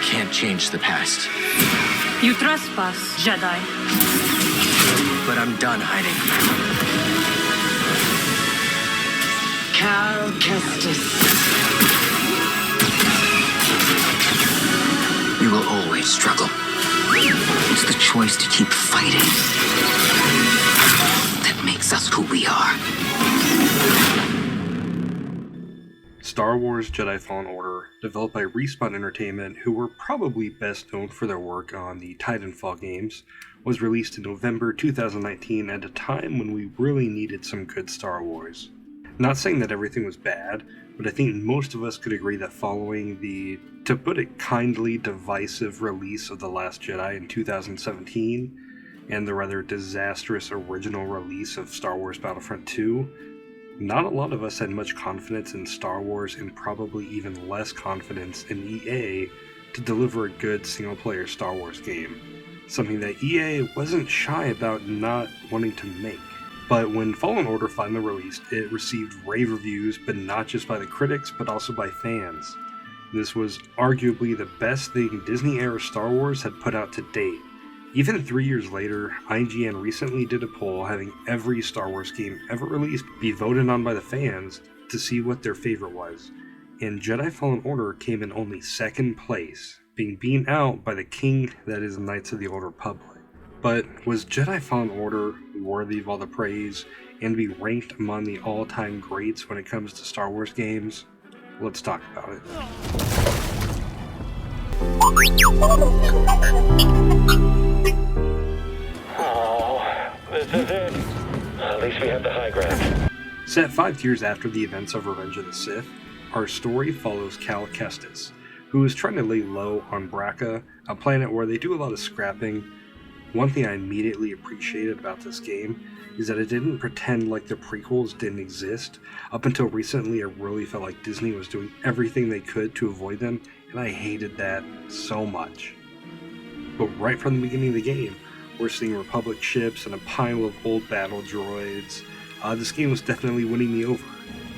can't change the past, You trespass, Jedi. but I'm done hiding. Cal Kestis. You will always struggle. It's the choice to keep fighting that makes us who we are. Star Wars Jedi Fallen Order, developed by Respawn Entertainment, who were probably best known for their work on the Titanfall games, was released in November 2019 at a time when we really needed some good Star Wars. Not saying that everything was bad, but I think most of us could agree that following the, to put it kindly, divisive release of The Last Jedi in 2017, and the rather disastrous original release of Star Wars Battlefront 2, not a lot of us had much confidence in Star Wars and probably even less confidence in EA to deliver a good single-player Star Wars game, something that EA wasn't shy about not wanting to make. But when Fallen Order finally released, it received rave reviews, but not just by the critics, but also by fans. This was arguably the best thing Disney-era Star Wars had put out to date. Even 3 years later, IGN recently did a poll having every Star Wars game ever released be voted on by the fans to see what their favorite was. And Jedi Fallen Order came in only second place, being beaten out by the king that is Knights of the Old Republic. But was Jedi Fallen Order worthy of all the praise and be ranked among the all-time greats when it comes to Star Wars games? Let's talk about it. Oh, this is it. At least we have the high ground. Set 5 years after the events of Revenge of the Sith, our story follows Cal Kestis, who is trying to lay low on Bracca, a planet where they do a lot of scrapping. One thing I immediately appreciated about this game is that it didn't pretend like the prequels didn't exist. Up until recently, I really felt like Disney was doing everything they could to avoid them, and I hated that so much. But right from the beginning of the game, we're seeing Republic ships and a pile of old battle droids. This game was definitely winning me over.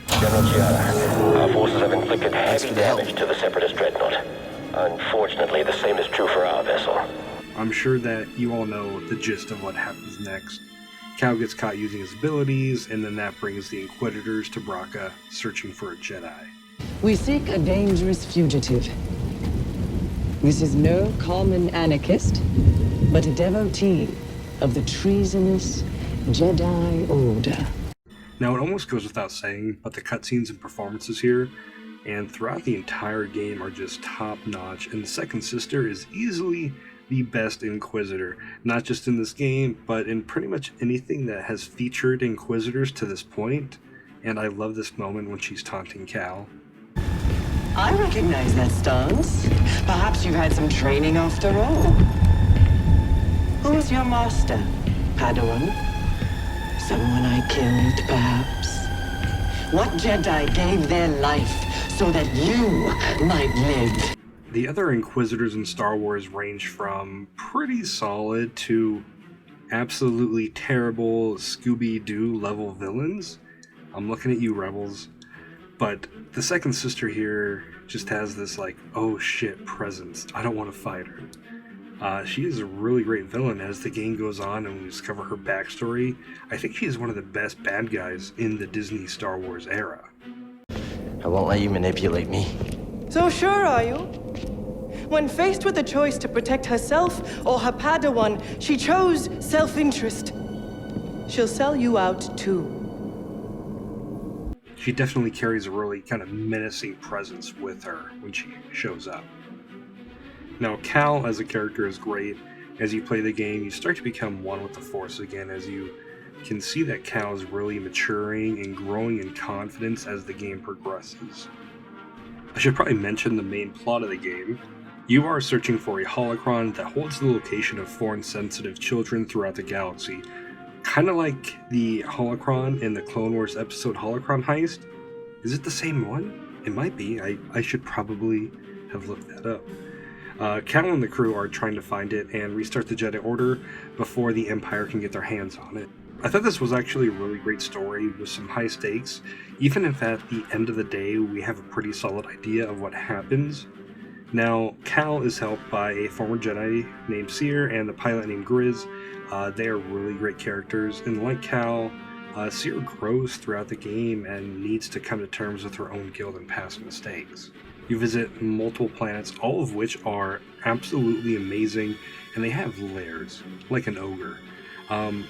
General Giada, our forces have inflicted heavy damage to the Separatist dreadnought. Unfortunately, the same is true for our vessel. I'm sure that you all know the gist of what happens next. Cal gets caught using his abilities, and then that brings the Inquisitors to Bracca, searching for a Jedi. We seek a dangerous fugitive. This is no common anarchist, but a devotee of the treasonous Jedi Order. Now, it almost goes without saying, but the cutscenes and performances here, and throughout the entire game, are just top-notch, and the Second Sister is easily the best Inquisitor, not just in this game, but in pretty much anything that has featured Inquisitors to this point, and I love this moment when she's taunting Cal. I recognize that stance. Perhaps you've had some training after all. Who was your master, Padawan? Someone I killed, perhaps? What Jedi gave their life so that you might live? The other Inquisitors in Star Wars range from pretty solid to absolutely terrible Scooby-Doo level villains. I'm looking at you, Rebels. But the Second Sister here just has this like, oh shit presence. I don't want to fight her. She is a really great villain as the game goes on and we discover her backstory. I think she is one of the best bad guys in the Disney Star Wars era. I won't let you manipulate me. So sure are you? When faced with a choice to protect herself or her Padawan, she chose self-interest. She'll sell you out too. She definitely carries a really kind of menacing presence with her when she shows up. Now, Cal as a character is great. As you play the game, you start to become one with the Force again, as you can see that Cal is really maturing and growing in confidence as the game progresses. I should probably mention the main plot of the game. You are searching for a holocron that holds the location of foreign-sensitive children throughout the galaxy. Kind of like the holocron in the Clone Wars episode Holocron Heist. Is it the same one? It might be. I should probably have looked that up. Cal and the crew are trying to find it and restart the Jedi Order before the Empire can get their hands on it. I thought this was actually a really great story with some high stakes, even if at the end of the day we have a pretty solid idea of what happens. Now, Cal is helped by a former Jedi named Seer and the pilot named Grizz. They are really great characters, and like Cal, Seer grows throughout the game and needs to come to terms with her own guilt and past mistakes. You visit multiple planets, all of which are absolutely amazing, and they have layers, like an ogre. I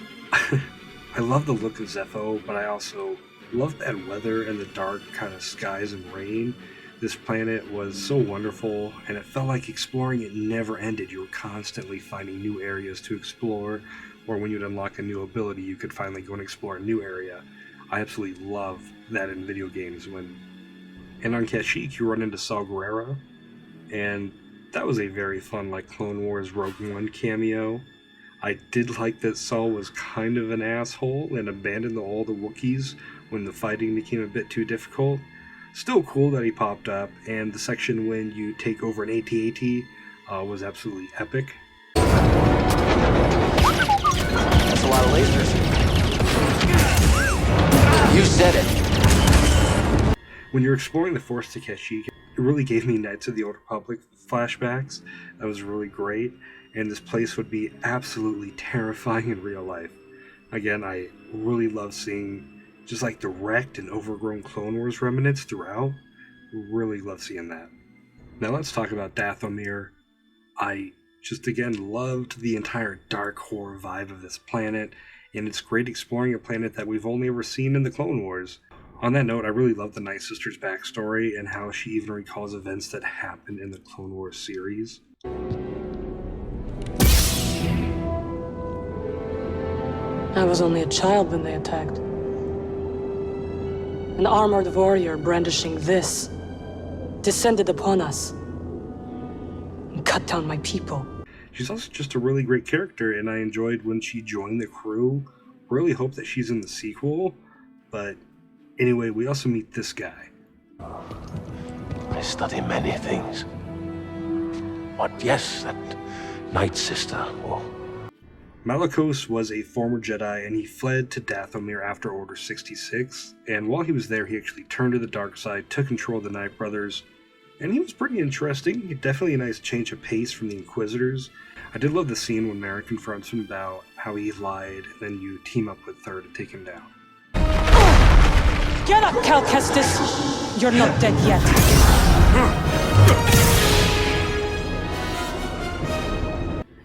love the look of Zepho, but I also love bad weather and the dark kind of skies and rain. This planet was so wonderful, and it felt like exploring it never ended. You were constantly finding new areas to explore, or when you'd unlock a new ability, you could finally go and explore a new area. I absolutely love that in video games. And on Kashyyyk, you run into Saw Gerrera, and that was a very fun, like, Clone Wars Rogue One cameo. I did like that Saul was kind of an asshole and abandoned all the Wookiees when the fighting became a bit too difficult. Still cool that he popped up, and the section when you take over an AT-AT was absolutely epic. That's a lot of lasers. You said it. When you're exploring the Force to Kashyyyk, it really gave me Knights of the Old Republic flashbacks. That was really great, and this place would be absolutely terrifying in real life. Again, I really love seeing just like the wrecked and overgrown Clone Wars remnants throughout. Really love seeing that. Now let's talk about Dathomir. I just again loved the entire dark horror vibe of this planet, and it's great exploring a planet that we've only ever seen in the Clone Wars. On that note, I really love the Night Sister's backstory and how she even recalls events that happened in the Clone Wars series. I was only a child when they attacked. An armored warrior brandishing this descended upon us and cut down my people. She's also just a really great character, and I enjoyed when she joined the crew. Really hope that she's in the sequel, but anyway, we also meet this guy. I study many things. But yes, that Night Sister. Oh. Malicos was a former Jedi, and he fled to Dathomir after Order 66, and while he was there, he actually turned to the dark side, took control of the Night Brothers, and he was pretty interesting. Definitely a nice change of pace from the Inquisitors. I did love the scene when Merrick confronts him about how he lied, and then you team up with Thur to take him down. Get up, Cal Kestis! You're not dead yet.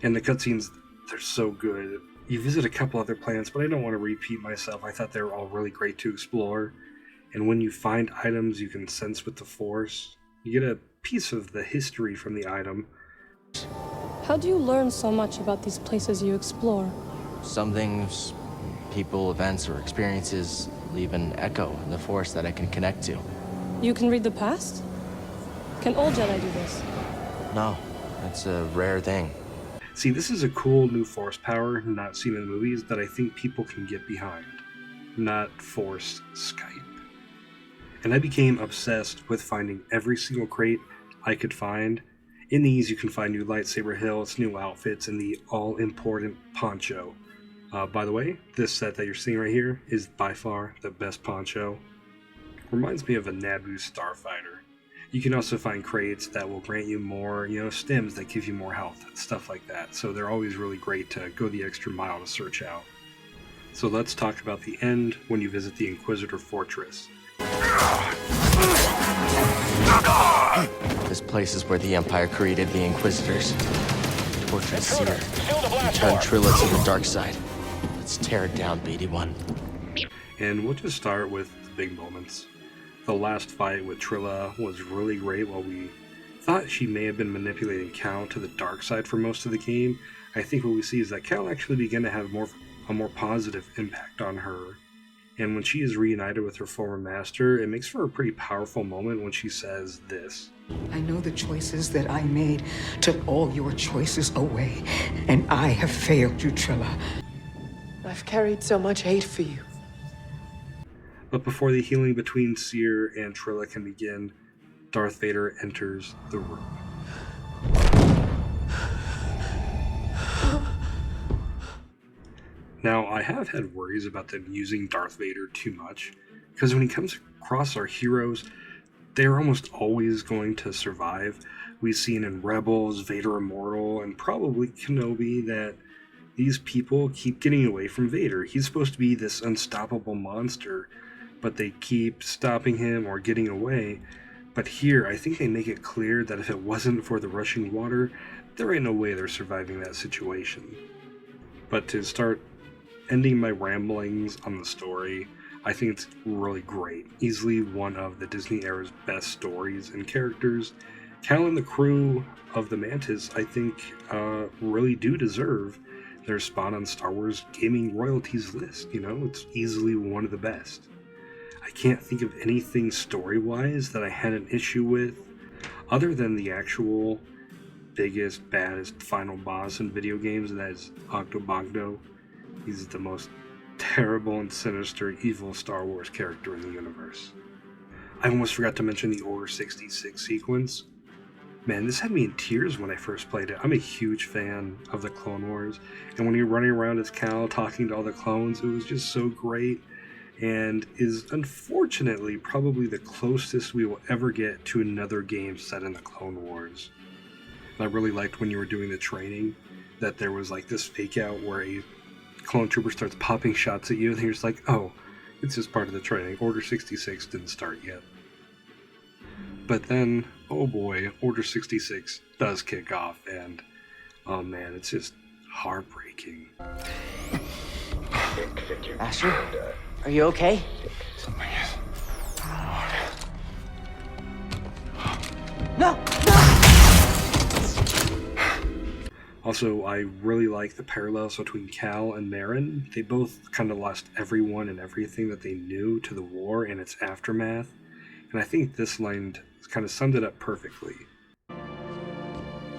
And the cutscenes, they're so good. You visit a couple other planets, but I don't want to repeat myself. I thought they were all really great to explore. And when you find items you can sense with the Force, you get a piece of the history from the item. How do you learn so much about these places you explore? Some things, people, events, or experiences leave an echo in the Force that I can connect to. You can read the past? Can all Jedi do this? No, it's a rare thing. See, this is a cool new Force power not seen in the movies that I think people can get behind. Not Force Skype. And I became obsessed with finding every single crate I could find. In these, you can find new lightsaber hilts, new outfits, and the all-important poncho. By the way, this set that you're seeing right here is by far the best poncho. Reminds me of a Naboo starfighter. You can also find crates that will grant you more, stims that give you more health, stuff like that. So they're always really great to go the extra mile to search out. So let's talk about the end when you visit the Inquisitor Fortress. This place is where the Empire created the Inquisitors. Tortured Seer. Turned Trilla to the dark side. Let's tear it down, BD-1. And we'll just start with the big moments. The last fight with Trilla was really great. While we thought she may have been manipulating Cal to the dark side for most of the game, I think what we see is that Cal actually began to have a more positive impact on her. And when she is reunited with her former master, it makes for a pretty powerful moment when she says this. I know the choices that I made took all your choices away, and I have failed you, Trilla. I've carried so much hate for you. But before the healing between Seer and Trilla can begin, Darth Vader enters the room. Now, I have had worries about them using Darth Vader too much, because when he comes across our heroes, they're almost always going to survive, we've seen in Rebels, Vader Immortal, and probably Kenobi, that these people keep getting away from Vader. He's supposed to be this unstoppable monster, but they keep stopping him or getting away. But here, I think they make it clear that if it wasn't for the rushing water, there ain't no way they're surviving that situation. But to start ending my ramblings on the story, I think it's really great. Easily one of the Disney era's best stories and characters. Cal and the crew of the Mantis, I think, really do deserve their spot on Star Wars gaming royalties list. You know, it's easily one of the best. I can't think of anything story-wise that I had an issue with, other than the actual biggest, baddest final boss in video games, and that is Octobogdo. He's the most terrible and sinister, evil Star Wars character in the universe. I almost forgot to mention the Order 66 sequence. Man, this had me in tears when I first played it. I'm a huge fan of the Clone Wars, and when you're running around as Cal talking to all the clones, it was just so great, and is unfortunately probably the closest we will ever get to another game set in the Clone Wars. And I really liked when you were doing the training, that there was like this fake out where a clone trooper starts popping shots at you, and you're just like, oh, it's just part of the training. Order 66 didn't start yet. But then, oh boy, Order 66 does kick off, and oh man, it's just heartbreaking. Asher, are you okay? Something is. No! Also, I really like the parallels between Cal and Marin. They both kind of lost everyone and everything that they knew to the war and its aftermath, and I think this line kind of summed it up perfectly.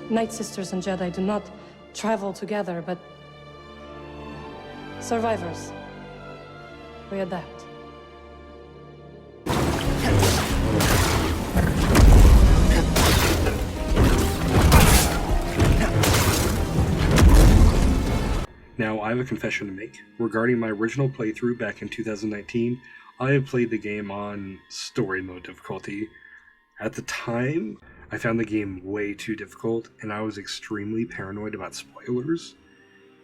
Night Sisters and Jedi do not travel together, but survivors. We adapt. Now, I have a confession to make. Regarding my original playthrough back in 2019, I have played the game on story mode difficulty. At the time, I found the game way too difficult, and I was extremely paranoid about spoilers,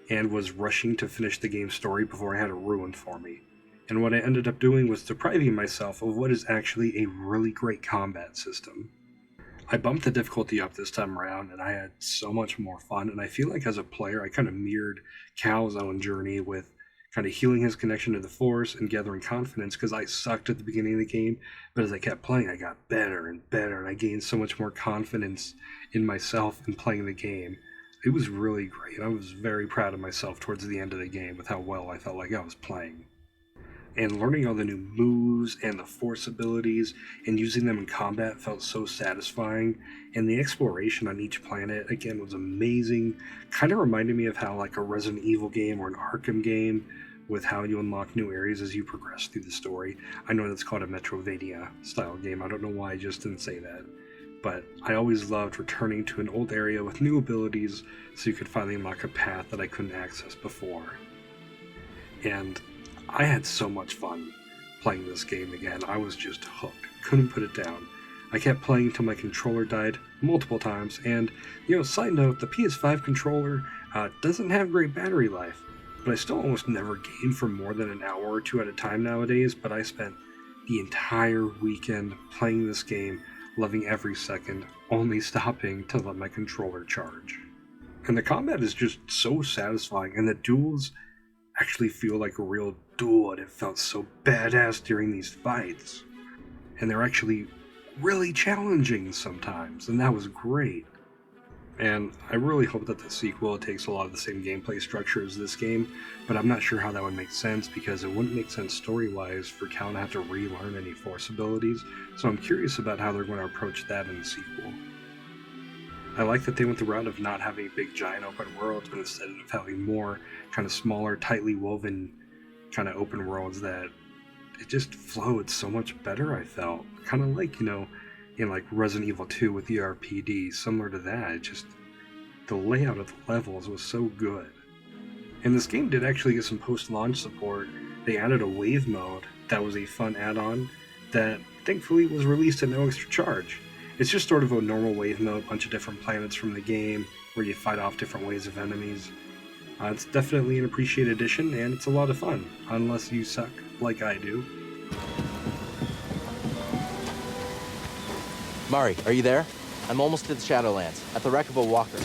and was rushing to finish the game's story before I had it ruined for me. And what I ended up doing was depriving myself of what is actually a really great combat system. I bumped the difficulty up this time around, and I had so much more fun, and I feel like as a player I kind of mirrored Cal's own journey with kind of healing his connection to the Force and gathering confidence, because I sucked at the beginning of the game, but as I kept playing I got better and better, and I gained so much more confidence in myself in playing the game. It was really great. I was very proud of myself towards the end of the game with how well I felt like I was playing. And learning all the new moves and the Force abilities and using them in combat felt so satisfying, and the exploration on each planet again was amazing. Kind of reminded me of how like a Resident Evil game or an Arkham game, with how you unlock new areas as you progress through the story. I know that's called a Metroidvania style game. I don't know why I just didn't say that. But I always loved returning to an old area with new abilities so you could finally unlock a path that I couldn't access before. And I had so much fun playing this game again. I was just hooked. Couldn't put it down. I kept playing until my controller died multiple times, and, side note, the PS5 controller doesn't have great battery life, but I still almost never game for more than an hour or two at a time nowadays, but I spent the entire weekend playing this game, loving every second, only stopping to let my controller charge. And the combat is just so satisfying, and the duels actually feel like a real duel, and it felt so badass during these fights. And they're actually really challenging sometimes, and that was great. And I really hope that the sequel takes a lot of the same gameplay structure as this game, but I'm not sure how that would make sense, because it wouldn't make sense story-wise for Cal to have to relearn any Force abilities, so I'm curious about how they're going to approach that in the sequel. I like that they went the route of not having big giant open worlds, but instead of having more kind of smaller, tightly woven kind of open worlds that it just flowed so much better, I felt. Kind of like, in like Resident Evil 2 with the RPD, similar to that. The layout of the levels was so good. And this game did actually get some post-launch support. They added a wave mode that was a fun add-on that thankfully was released at no extra charge. It's just sort of a normal wave mode, bunch of different planets from the game, where you fight off different waves of enemies. It's definitely an appreciated addition, and it's a lot of fun, unless you suck like I do. Mari, are you there? I'm almost to the Shadowlands, at the wreck of a walker.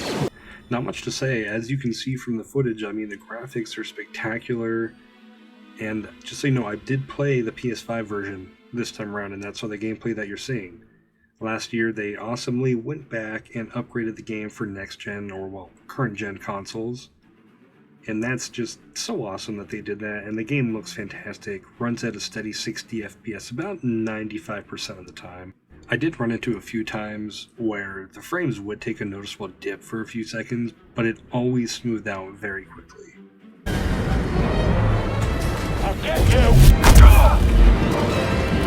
Not much to say. As you can see from the footage, I mean, the graphics are spectacular. And just so you know, I did play the PS5 version this time around, and that's all the gameplay that you're seeing. Last year, they awesomely went back and upgraded the game for next-gen, or, well, current-gen consoles. And that's just so awesome that they did that, and the game looks fantastic, runs at a steady 60 FPS about 95% of the time. I did run into a few times where the frames would take a noticeable dip for a few seconds, but it always smoothed out very quickly. I'll get you!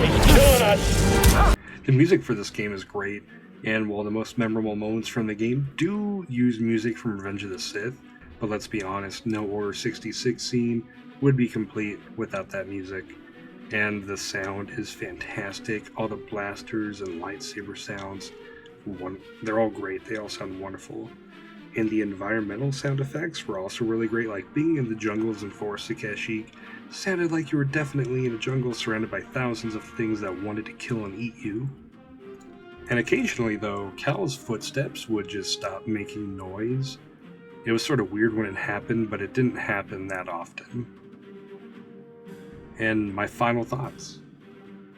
He's killing us! The music for this game is great, and while the most memorable moments from the game do use music from Revenge of the Sith, but let's be honest, no Order 66 scene would be complete without that music. And the sound is fantastic. All the blasters and lightsaber sounds, they're all great. They all sound wonderful. And the environmental sound effects were also really great, like being in the jungles and forests of Kashyyyk sounded like you were definitely in a jungle surrounded by thousands of things that wanted to kill and eat you. And occasionally, though, Cal's footsteps would just stop making noise. It was sort of weird when it happened, but it didn't happen that often. And my final thoughts.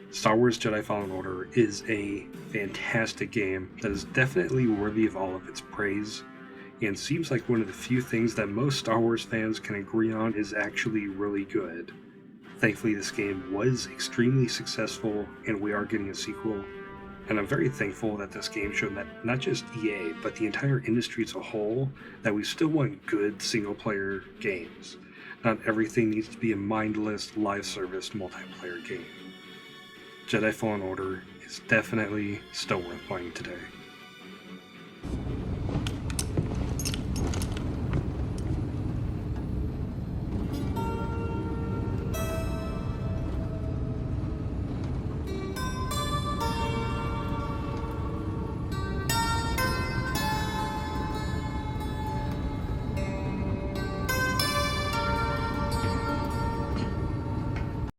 Star Wars Jedi Fallen Order is a fantastic game that is definitely worthy of all of its praise, and seems like one of the few things that most Star Wars fans can agree on is actually really good. Thankfully, this game was extremely successful, and we are getting a sequel. And I'm very thankful that this game showed that not just EA, but the entire industry as a whole, that we still want good single-player games. Not everything needs to be a mindless, live-service multiplayer game. Jedi Fallen Order is definitely still worth playing today.